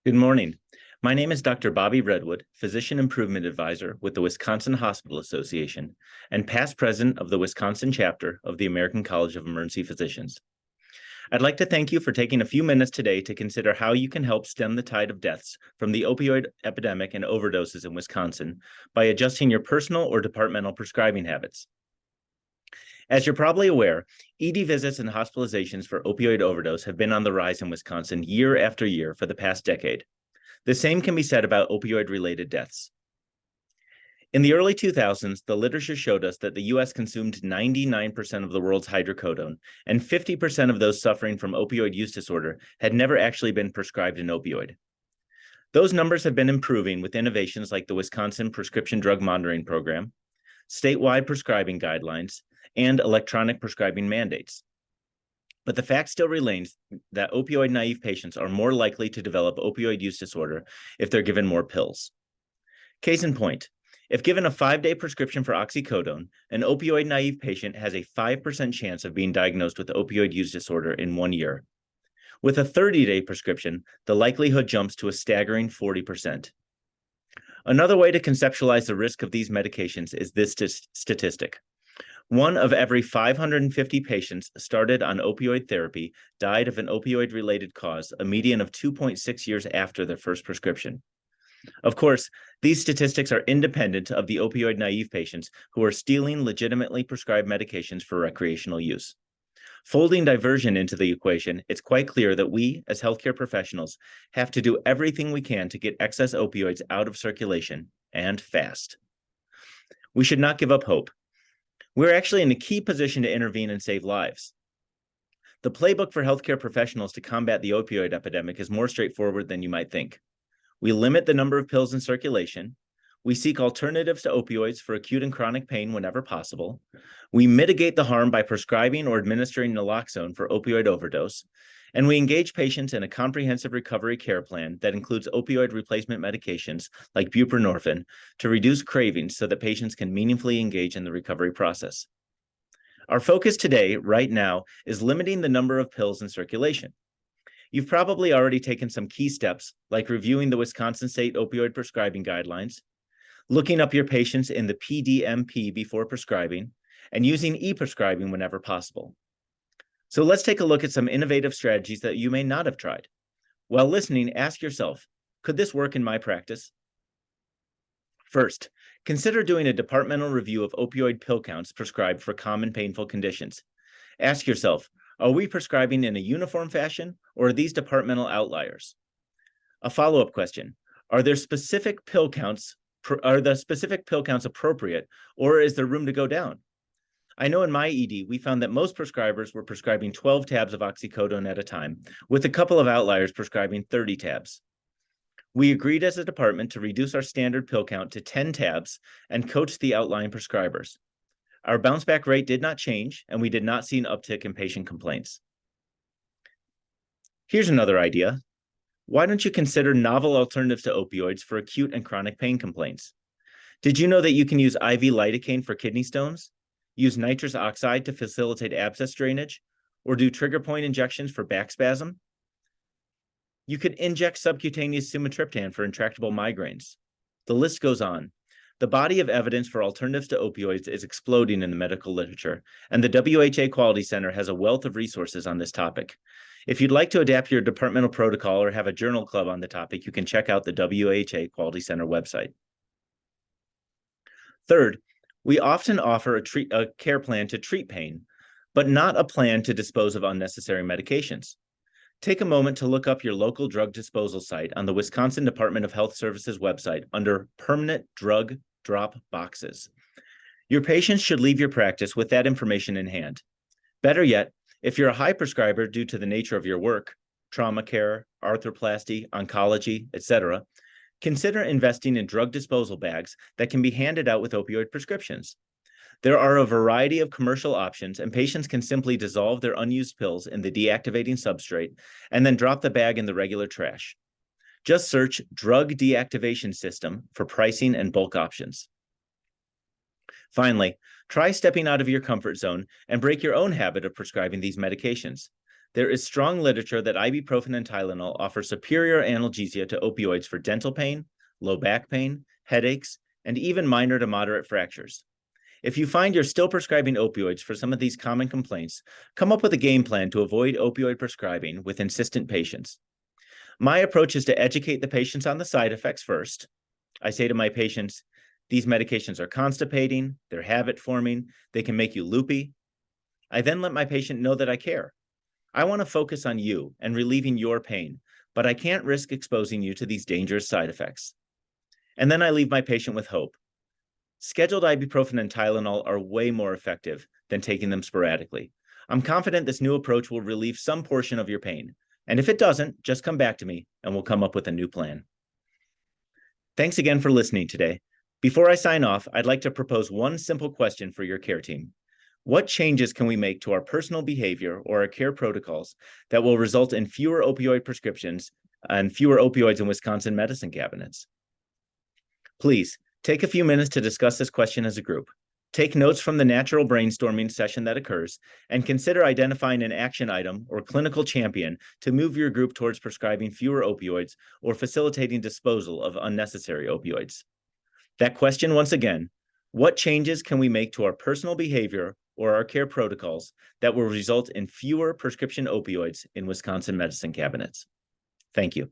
Good morning. My name is Dr. Bobby Redwood, Physician Improvement Advisor with the Wisconsin Hospital Association and past president of the Wisconsin chapter of the American College of Emergency Physicians. I'd like to thank you for taking a few minutes today to consider how you can help stem the tide of deaths from the opioid epidemic and overdoses in Wisconsin by adjusting your personal or departmental prescribing habits. As you're probably aware, ED visits and hospitalizations for opioid overdose have been on the rise in Wisconsin year after year for the past decade. The same can be said about opioid-related deaths. In the early 2000s, the literature showed us that the U.S. consumed 99% of the world's hydrocodone, and 50% of those suffering from opioid use disorder had never actually been prescribed an opioid. Those numbers have been improving with innovations like the Wisconsin Prescription Drug Monitoring Program, statewide prescribing guidelines, and electronic prescribing mandates. But the fact still remains that opioid-naive patients are more likely to develop opioid use disorder if they're given more pills. Case in point, if given a 5-day prescription for oxycodone, an opioid-naive patient has a 5% chance of being diagnosed with opioid use disorder in 1 year. With a 30-day prescription, the likelihood jumps to a staggering 40%. Another way to conceptualize the risk of these medications is this statistic. 1 of every 550 patients started on opioid therapy died of an opioid-related cause, a median of 2.6 years after their first prescription. Of course, these statistics are independent of the opioid-naive patients who are stealing legitimately prescribed medications for recreational use. Folding diversion into the equation, it's quite clear that we, as healthcare professionals, have to do everything we can to get excess opioids out of circulation, and fast. We should not give up hope. We're actually in a key position to intervene and save lives. The playbook for healthcare professionals to combat the opioid epidemic is more straightforward than you might think. We limit the number of pills in circulation. We seek alternatives to opioids for acute and chronic pain whenever possible. We mitigate the harm by prescribing or administering naloxone for opioid overdose. And we engage patients in a comprehensive recovery care plan that includes opioid replacement medications like buprenorphine to reduce cravings so that patients can meaningfully engage in the recovery process. Our focus today, right now, is limiting the number of pills in circulation. You've probably already taken some key steps, like reviewing the Wisconsin State Opioid Prescribing Guidelines, looking up your patients in the PDMP before prescribing, and using e-prescribing whenever possible. So let's take a look at some innovative strategies that you may not have tried. While listening, ask yourself, could this work in my practice? First, consider doing a departmental review of opioid pill counts prescribed for common painful conditions. Ask yourself, are we prescribing in a uniform fashion, or are these departmental outliers? A follow-up question, are the specific pill counts appropriate, or is there room to go down? I know in my ED, we found that most prescribers were prescribing 12 tabs of oxycodone at a time, with a couple of outliers prescribing 30 tabs. We agreed as a department to reduce our standard pill count to 10 tabs and coach the outlying prescribers. Our bounce back rate did not change, and we did not see an uptick in patient complaints. Here's another idea. Why don't you consider novel alternatives to opioids for acute and chronic pain complaints? Did you know that you can use IV lidocaine for kidney stones? Use nitrous oxide to facilitate abscess drainage, or do trigger point injections for back spasm? You could inject subcutaneous sumatriptan for intractable migraines. The list goes on. The body of evidence for alternatives to opioids is exploding in the medical literature, and the WHA Quality Center has a wealth of resources on this topic. If you'd like to adapt your departmental protocol or have a journal club on the topic, you can check out the WHA Quality Center website. Third, we often offer a care plan to treat pain, but not a plan to dispose of unnecessary medications. Take a moment to look up your local drug disposal site on the Wisconsin Department of Health Services website under Permanent Drug Drop Boxes. Your patients should leave your practice with that information in hand. Better yet, if you're a high prescriber due to the nature of your work, trauma care, arthroplasty, oncology, etc., consider investing in drug disposal bags that can be handed out with opioid prescriptions. There are a variety of commercial options, and patients can simply dissolve their unused pills in the deactivating substrate and then drop the bag in the regular trash. Just search Drug Deactivation System for pricing and bulk options. Finally, try stepping out of your comfort zone and break your own habit of prescribing these medications. There is strong literature that ibuprofen and Tylenol offer superior analgesia to opioids for dental pain, low back pain, headaches, and even minor to moderate fractures. If you find you're still prescribing opioids for some of these common complaints, come up with a game plan to avoid opioid prescribing with insistent patients. My approach is to educate the patients on the side effects first. I say to my patients, these medications are constipating, they're habit forming, they can make you loopy. I then let my patient know that I care. I want to focus on you and relieving your pain, but I can't risk exposing you to these dangerous side effects. And then I leave my patient with hope. Scheduled ibuprofen and Tylenol are way more effective than taking them sporadically. I'm confident this new approach will relieve some portion of your pain. And if it doesn't, just come back to me and we'll come up with a new plan. Thanks again for listening today. Before I sign off, I'd like to propose one simple question for your care team. What changes can we make to our personal behavior or our care protocols that will result in fewer opioid prescriptions and fewer opioids in Wisconsin medicine cabinets? Please take a few minutes to discuss this question as a group. Take notes from the natural brainstorming session that occurs and consider identifying an action item or clinical champion to move your group towards prescribing fewer opioids or facilitating disposal of unnecessary opioids. That question once again, what changes can we make to our personal behavior or our care protocols that will result in fewer prescription opioids in Wisconsin medicine cabinets? Thank you.